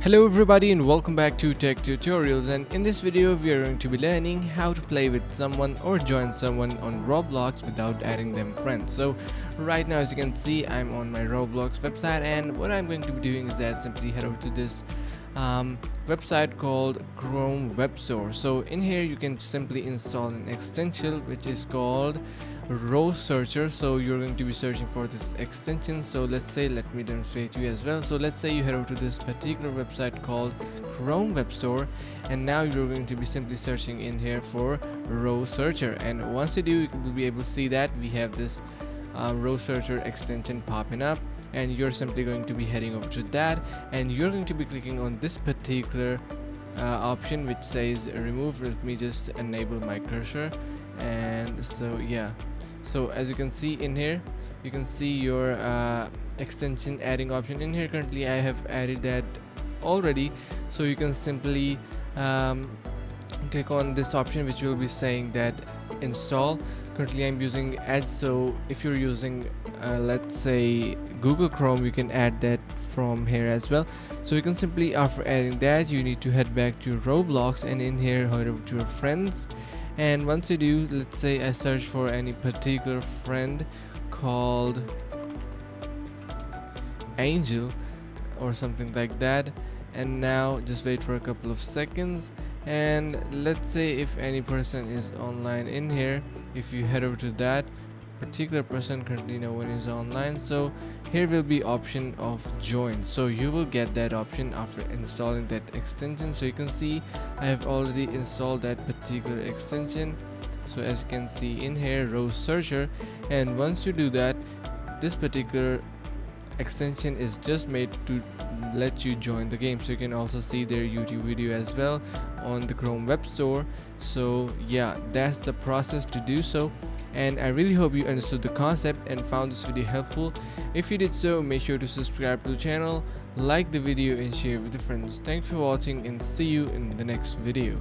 Hello everybody and welcome back to Tech Tutorials, and in this video we are going to be learning how to play with someone or join someone on Roblox without adding them friends. So right now, as you can see, I'm on my Roblox website, and what I'm going to be doing is that simply head over to this website called Chrome Web Store. So in here you can simply install an extension which is called row searcher. So you're going to be searching for this extension. So let's say, let me demonstrate to you as well. So let's say you head over to this particular website called Chrome Web Store, and now you're going to be simply searching in here for row searcher, and once you do, you will be able to see that we have this row searcher extension popping up, and you're simply going to be heading over to that, and you're going to be clicking on this particular option which says remove. Let me just enable my cursor, and so yeah, so as you can see in here, you can see your extension adding option in here. Currently I have added that already, so you can simply click on this option which will be saying that install. Currently I'm using Edge, so if you're using let's say Google Chrome, you can add that from here as well. So you can simply, after adding that, you need to head back to Roblox, and in here head over to your friends, and once you do, let's say I search for any particular friend called Angel or something like that, and now just wait for a couple of seconds, and let's say if any person is online in here, if you head over to that particular person, currently no one is online, so here will be option of join. So you will get that option after installing that extension. So you can see I have already installed that particular extension, so as you can see in here, row searcher, and once you do that, this particular extension is just made to let you join the game. So you can also see their YouTube video as well on the Chrome Web Store. So yeah, that's the process to do so, and I really hope you understood the concept and found this video helpful. If you did so, make sure to subscribe to the channel, like the video, and share with your friends. Thanks for watching, and see you in the next video.